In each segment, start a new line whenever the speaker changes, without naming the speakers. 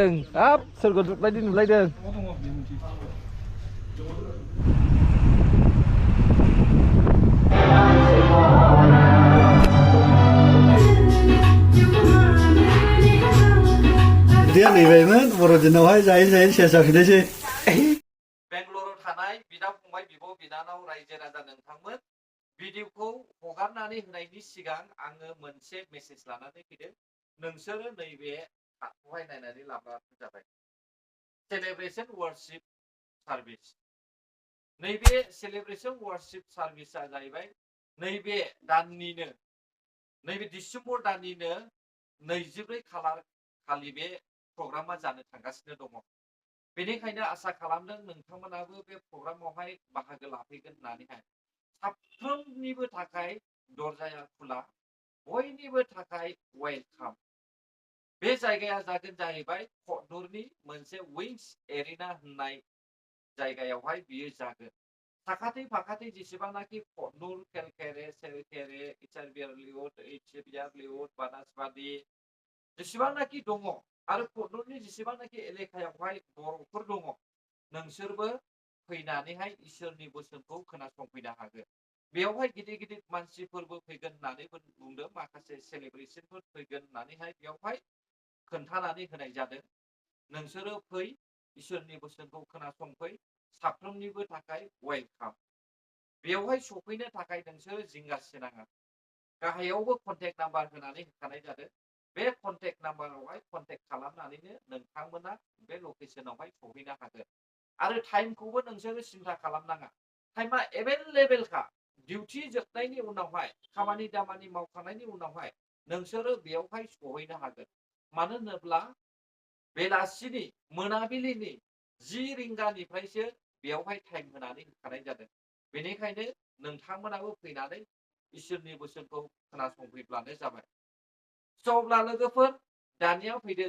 नुलायदों हाब सोरगो बायदि नुलायदों
dia nैबायमोन बर'दिनावहाय जायै जायै सेस जाफिननायसै
बेंगलराव थानाय बिदा फंबाय बिब' बिनानाव रायजो राजा नोंथांमोन भिडिअखौ हगारनानै होनायनि सिगां आङो मोनसे मेसेज लानानै फैदों नोंसोरो नैबे खौहाय नायनानै लाब्लानो जाबाय सेलेब्रेशन वारशिप सार्भिस नैबे सेलेब्रेशन वारशिप सार्भिसा जाहैबाय नैबे दाननिनो नैबे डिसेम्बर दाननिनो 24 खालार खालि बे प्रग्रामा जानो थांगासिनो दङ बेनिखायनो आसा खालामदों नोंथांमोनाबो बे प्रग्रामावहाय बाहागो लाफैगोन होननानैहाय साफ्रोमनिबो थाखाय दरजाया खुला बयनिबो थाखाय वेलकाम बे जायगाया जागोन जाहैबाय क'क्राझारनि मोनसे विंस एरिना होननाय जायगायावहाय बियो जागोन साखाथि फाखाथि जेसेबांनाखि क'क्राझार केलकेरे सेलकेरे इचारबियार लिउट बानासबादी जेसेबांनाखि दङ आरो क'क्राझारनि जेसेबांनाखि एलेकायावहाय बर'फोर दङ नोंसोरबो फैनानैहाय इसोरनि बोसोनखौ खोनासंफैनो हागोन बेयावहाय गिदिर गिदिर मानसिफोरबो फैगोन होननानै बुंदों माखासे सेलेब्रेशनफोर फैगोन होननानैहाय बेयावहाय खोन्थानानै होनाय जादों नोंसोरो फै इसोरनि बोसोनखौ खोनासंफै साफ्रोमनिबो थाखाय वेलकाम बेयावहाय सफैनो थाखाय नोंसोरो जिंगासिनाङा गाहायावबो कन्टेक्ट नाम्बार होनानै होखानाय जादों बे कन्टेक्ट नाम्बारावहाय कन्टेक्ट खालामनानैनो नोंथांमोना बे लकेसनावहाय सहैनो हागोन आरो टाइमखौबो नोंसोरो सिन्था खालामनाङा टाइमा एभेलेबेलखा डिउटि जोबनायनि उनावहाय खामानि दामानि मावखांनायनि उनावहाय नोंसोरो बेयावहाय सहैनो हागोन मानो होनोब्ला बेलासिनि मोनाबिलिनि 10 रिंगानिफ्रायसो बेयावहाय टाइम होनानै होखानाय जादों बेनिखायनो नोंथांमोनाबो फैनानै इसोरनि बोसोनखौ खोनासंफैब्लानो जाबाय अब्ला लोगोफोर दानिया फैदो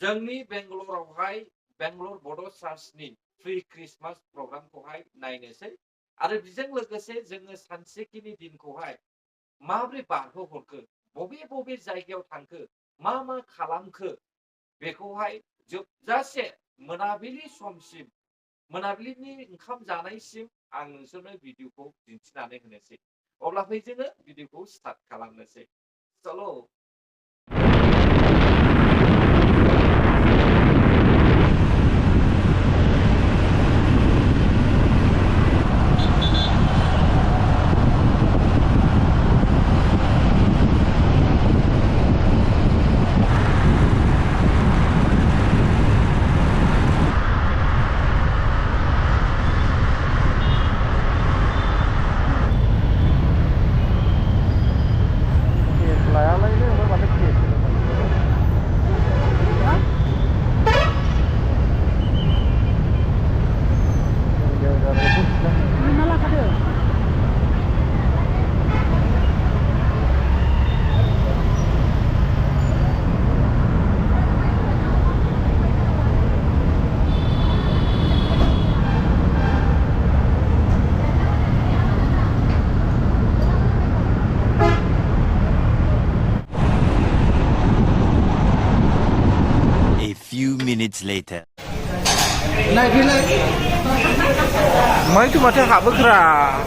जोंनि बेंगलरावहाय बेंगलर बड' चार्चनि प्रि क्रिसमास प्रग्रामखौहाय नायनोसै आरो बेजों लोगोसे जोङो सानसेखिनि दिनखौहाय माबोरै बारहोहरखो बबे बबे जायगायाव थांखो मा मा खालामखो बेखौहाय जोबजासे मोनाबिलि समसिम मोनाबिलिनि ओंखाम जानायसिम आं नोंसोरनो भिडिअखौ दिन्थिनानै होनोसै अब्ला फै जोङो भिडिअखौ स्टार्ट खालामनोसै चलो
minutes later.
Mấy thứ mà theo hạ bức ra.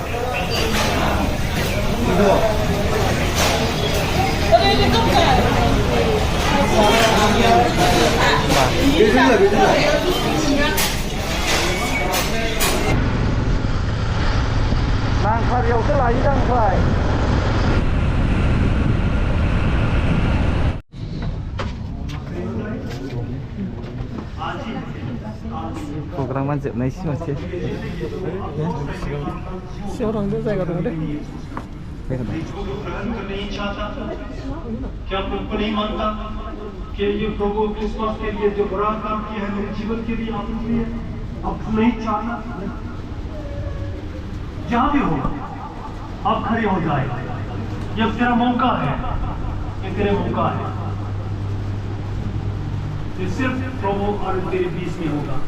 Đang phải điều tức là đang phải. Programan जोबनाय सिमांसो सिङाव थांदो जायगा दङ दे
क्या बिल्कुल नहीं मानता कि ये प्रभु क्रिसमस के लिए जो बुरा काम किया है मेरे जीवन के लिए आपके लिए अब नहीं चाहता जहां भी हो आप खड़े हो जाए ये तेरा मौका है ये तेरे मौका है ये सिर्फ प्रभु और तेरे बीच में होगा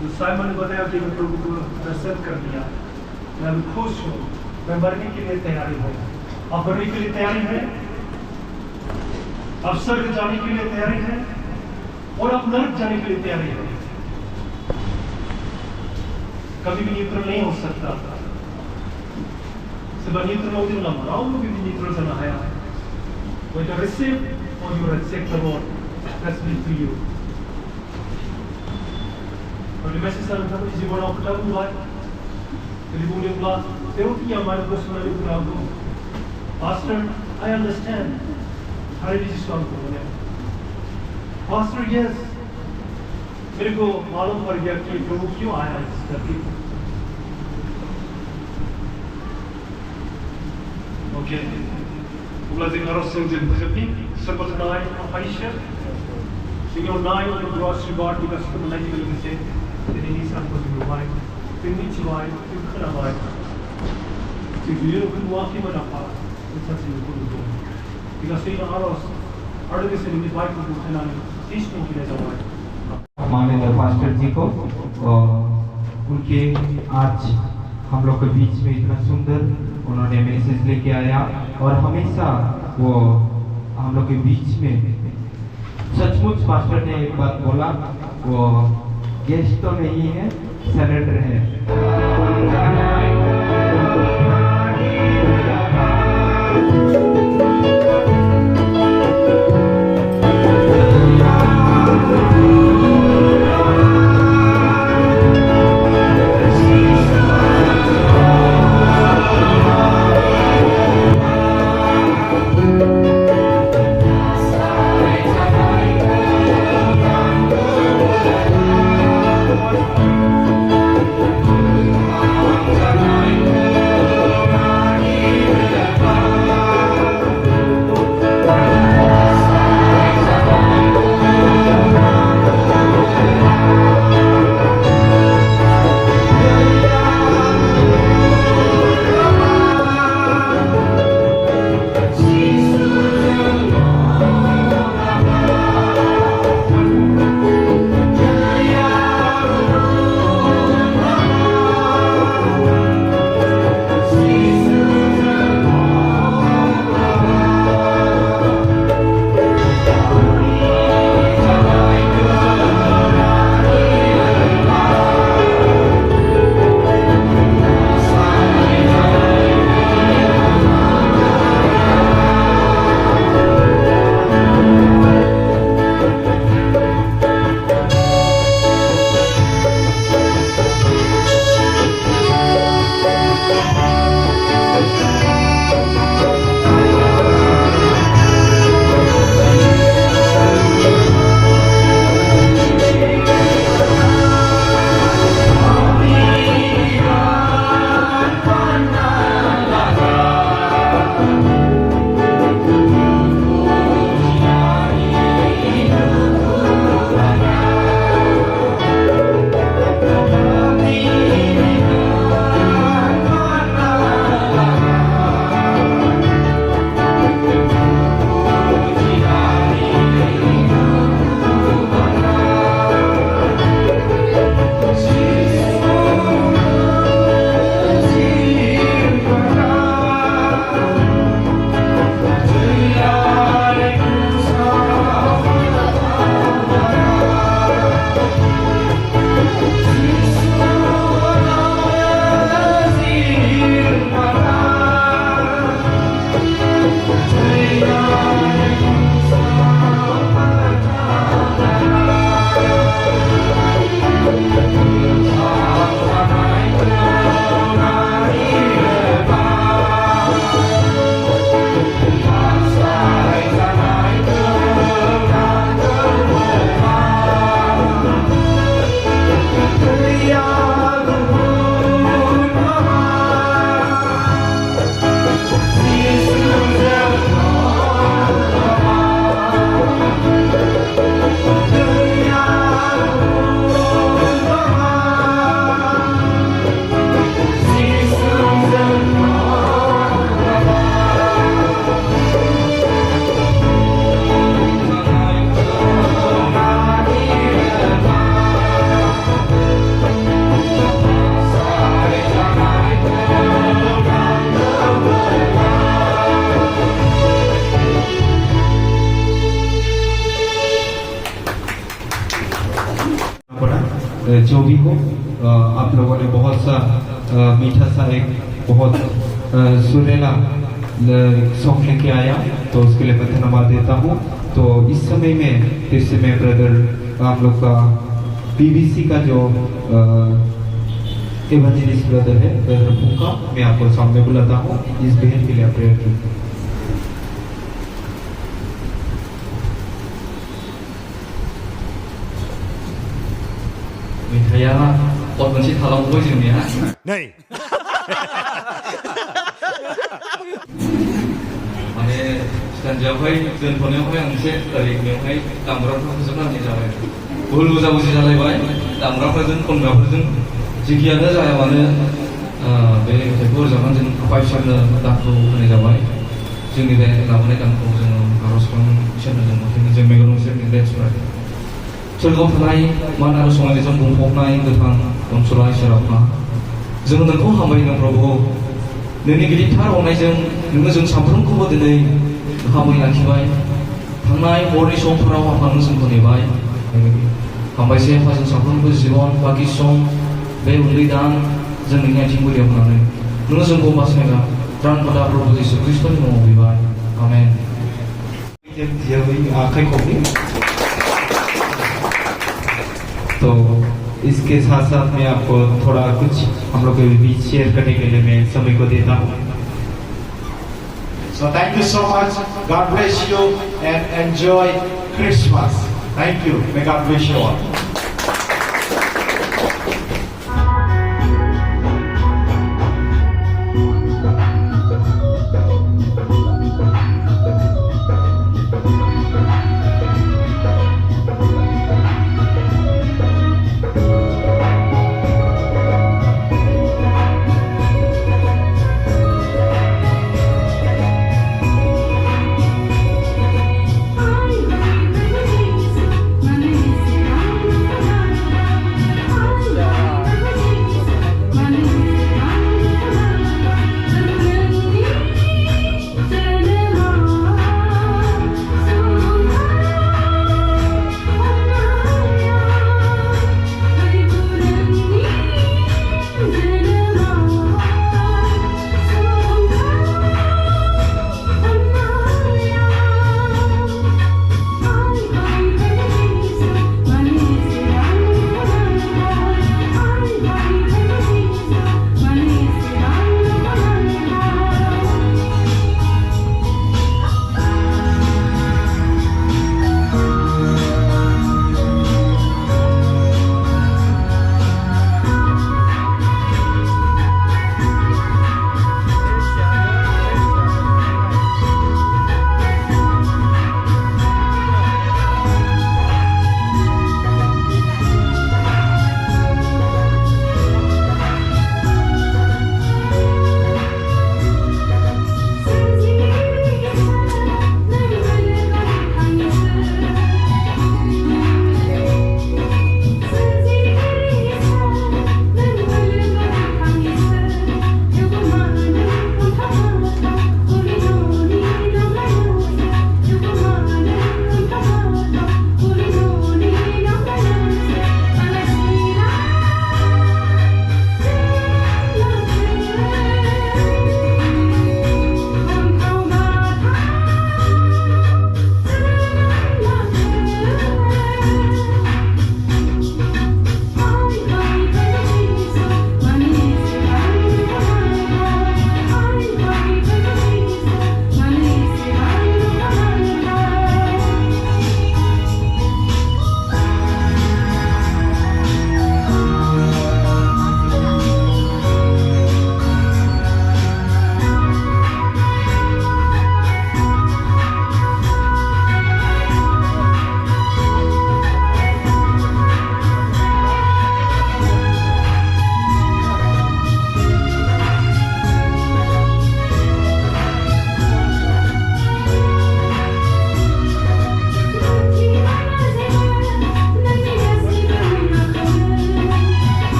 जो साइमन ने बताया कि मैं प्रभु को दर्शन कर दिया मैं खुश हूँ मैं मरने के लिए तैयारी हूँ आप मरने के लिए तैयारी है आप स्वर्ग जाने के लिए तैयारी है और आप नरक जाने के लिए तैयारी है। कभी भी न्यूट्रल नहीं हो सकता। Sebab neutral itu dalam orang lebih neutral sana haya. Whether you receive or you reject the Lord, that's meant to you. Kalau di masa sana kamu isi bola aku tahu buat, jadi boleh buat. Saya punya mana personal itu aku. Pastor, I understand. Hari ini sesuatu punya. Pastor, yes. मेरे को मालूम पड़ गया कि प्रभु क्यों आया इस धरती पर। Oke, mulai harus sejak berhenti sebenarnya apa isya? Sehingga naik untuk gross reward kita sudah mulai juga bisa. Jadi ini sangat berubah. Tinggi cibai, tinggi kerabai. Jadi dia kedua kali berapa? Itu sih kedua. Jika sehingga harus ada di sini baik untuk tenang, sistem kita jawab.
माननीय pastor जी को उनके आज हम लोग के beach में इतना सुंदर उन्होंने message लेके आया और हमेशा वो हम लोग के बीच में सचमुच पास्टर ने एक बात बोला, वो गेस्ट तो नहीं है, सेनेटर है। जो भी हो, आप लोगों ने बहुत सा मीठा सा एक बहुत सुरीला सॉन्ग लेके आया, तो उसके लिए मैं धन्यवाद देता हूँ। तो इस समय में फिर से मैं ब्रदर आप लोग का बीबीसी का जो एवेंजलिस्ट ब्रदर है, ब्रदर फूका, मैं आपको सामने बुलाता हूँ। इस बहन के लिए आप प्रेयर कीजिए।
मेथाइया पद मोनसे थालांबाय जोंनिया माने सानजौहाय दोनथ'नायावहाय आं मोनसे ओरैनियावहाय दामग्राफोरखौ फोजोबनानै जाबाय। भुल बुजाबुजि जालायबाय दामग्राफोरजों खनग्राफोरजों, जेखियानो जाया मानो बे मेथाइखौ रोजाबनानै जों आफा इसोरनो दानखौ होनाय जाबाय। जोंनि बे लाबोनाय दानखौ जोङो आर'ज खालामनो इसोरनो जों मेगन इसोरनि लेन्सफोरा सोरगोआव थानाय मान आरो समायनाजों बुंफबनाय गोथां अनसुला इसोर आफा, जों नोंखौ हामबायनो प्रभु। नोंनि गिदिरथार अननायजों नोङो जों साफ्रोमखौबो दिनै गाहामै लाखिबाय। थांनाय हरनि समफोराव आफा नों जोंखौ नेबाय। हामबायसै आफा, जों साफ्रोमबो जिबन बाखि सम बे उन्दै दान जों नोंनि आथिं गुदियाव होनानै नोङो जोंखौ बासायग्रा त्राणपदा प्रभु जिसु ख्रिस्ट'नि मुङाव बिबाय। आमेन।
आखाइ खबनि। तो इसके साथ साथ मैं आपको थोड़ा कुछ हम लोग के बीच शेयर करने के लिए मैं समय को देता हूँ।
So thank you so much. God bless you and enjoy Christmas. Thank you. May God bless you all.
I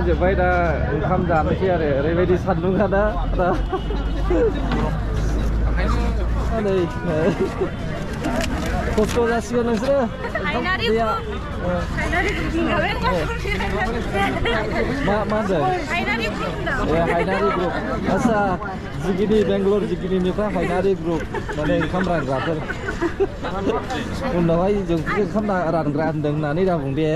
जोब्बाय दा ओंखाम जानोसै आरो ओरैबायदि सान्दुंआ दा नै खस्थ' जासिगोन नोंसोरो मा होनदों हायनारि ग्रुप आदसा जिगिनि बेंगलर जिगिनिनिफ्राय हायनारि ग्रुप माने ओंखाम रानग्राफोर उनावहाय जों ओंखाम रानग्रा होनदों होननानै दा बुं दे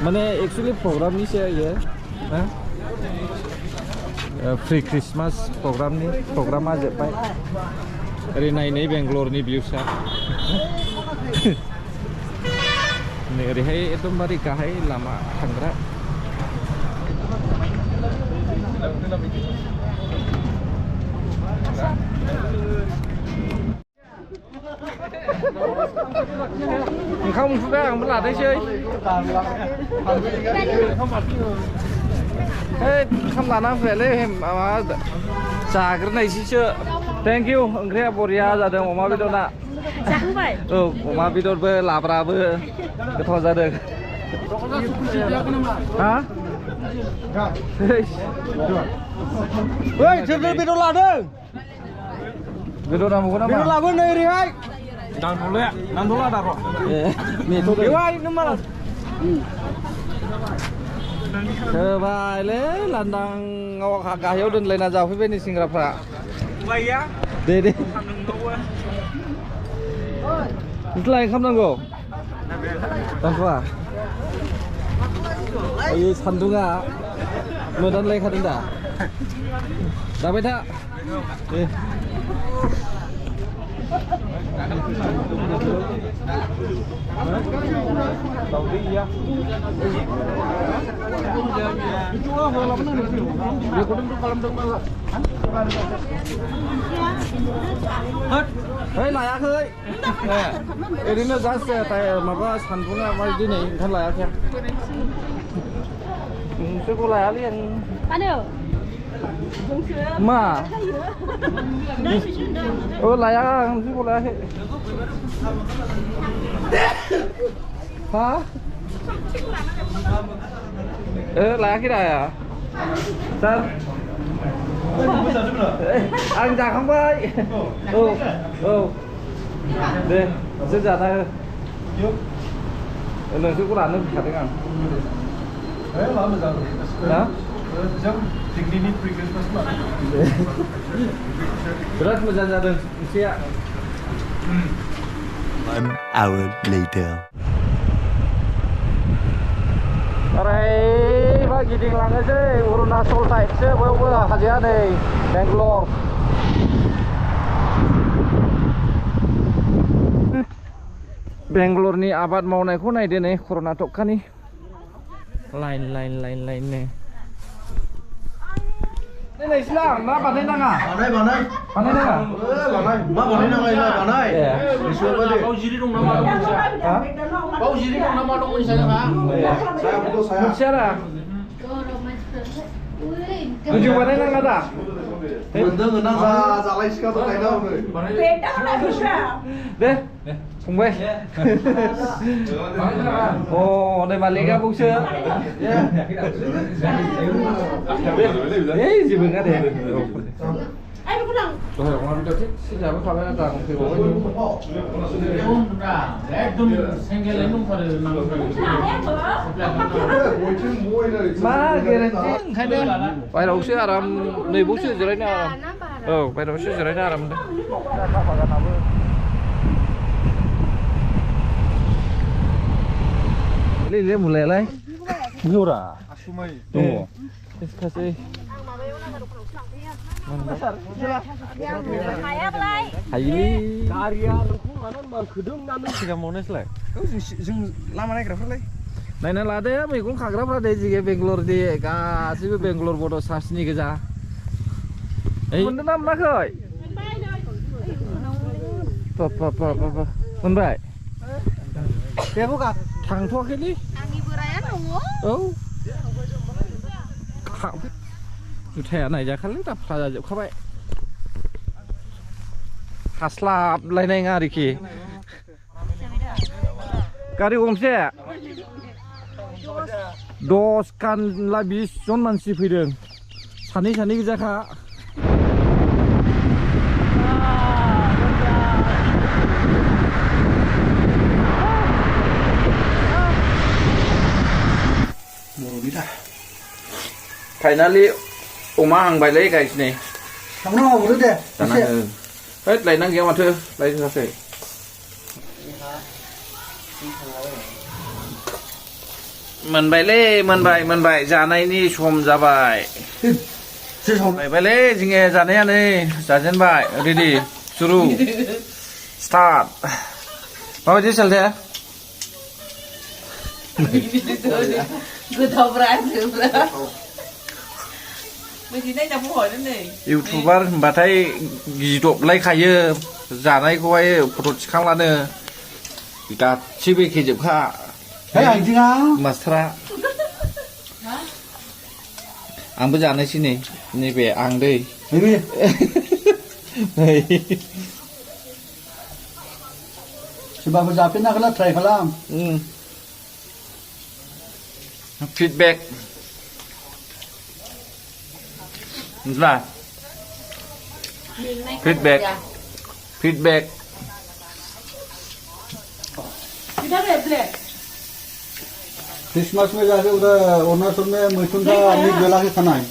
माने एक्चुअली प्रग्रामनिसो इयो ना प्रि क्रिसमास प्रग्रामा जोब्बाय ओरै नायनै बेंगलरनि भिउसा नै ओरैहाय एकदमबारे गाहाय लामा थांग्रा ओंखाम उखैबाय आंबो लादोंसै ओंखाम लाना फैयालै माबा जाग्रोनायसैसो थेंक इउ ओंख्रिया बरिया जादों अमा बेदरना जाखांबाय औ अमा बेदरबो लाब्राबो गोथाव जादों हा ओइ सोर बेदर लादों बेदर नांगौ नामा बेदर लाबो नै ओरैहाय नांथ'ला दा र' नेथ' बेवहाय नों मा होबायलै लांदाङाव गाहायाव दोनलायना जाफैबाय नै सेंग्राफ्रा दे नोंसोरलाय ओंखाम नांगौ नांथ'आ आयै सान्दुङा मोदानलायखादों दा जाबाय था दे दाउदै गैया है लायाखै ओरैनो जास्ट माबा सान्दुङा मा दिनै ओंखाम लायाखै नोंसोरखौ लायालै आं मा लाया आं नोंसोरखौ लायाखै हा लायाखै दा सार आं जाखांबाय औ दे नोंसोर जाना हो नोंसोरखौ लानो फैखादों आं बिराद मोजां जादों ओंख्रिया
1 hour later.
ओरैबा गिदिंलाङोसै अरुणाचल साइडसो बयबो हाजोआ नै बेंगलर बेंगलरनि आबाद मावनायखौ नायदो नै कर्नाटकनि लाइन नो नै सिलां मा बानायनाङा बानायनाङा
मा बानायनाङा
बाव जिरि दं नामा दं मोनथिया रा गोजौ बानायनाङा दा
मोनदों ना जालायसिखा दंलायना
दे फंबाय अ नै मालिका बुंसो जेबो नङा दे दहाय अमा बेदर थिगसे जाबोखाबाय आदा आं फैबावबाय
एकदम सेंगेलैनो दंथारो
मा गेरेन्टि ओंखायनो बायहेरायावसो आराम नैबावसो जिरायनो आराम औ बायहेरायावसो जिरायनो आराम बागानाबो ले मुलायालाय जरा दङ खासै हायोलै गारिया नोंखौ लानानै मानखोदों ना नों सिगां मावनायसैलाय जों लामा नायग्राफ्रालाय नायना लादो मैगं खाग्राफ्रा दे जिगे बेंगलरनि गासैबो बेंगलर बड' सार्चनि गोजा मोनदों ना मोनाखै मोनबाय थांथ'वाखैलै
आंनि बोराया दङ
औ जुथाया नायजाखालै दाफ्रा जाजोबखाबाय हास्लाबलायनाय नङा आरोखि
गारि गंसे 10 खान ला 20 जन मानसि फैदों सानै गोजाखा
बर'नि दा
फाइनालि अमा हांबायलै गायसिनै
थांना मावहरो दे एसे
होद लायनां गैया माथो लायथाराखै मोनबायलै मोनबाय जानायनि सम जाबाय बायबायलै जोङो जानाया नै जाजेनबाय रेडि सुरु स्टार्ट माबायदि सालथे
गोथावब्रा बिदिनो दा बुंहरदों नै
इउटुबार होनबाथाय गिदबलायखायो जानायखौहाय फट' थिखांलानो गासिबो एखेजोबखा मास्टारा आंबो जानोसै नै नैबे आं दै
सोरबाफोर जाफेरनाखैला ट्राइ खालाम
फिडबेक मिथिला फिडबेक
क्रिसमस में जाके उधर अरुणाचल में मैथुन का मीट बेला के खाना है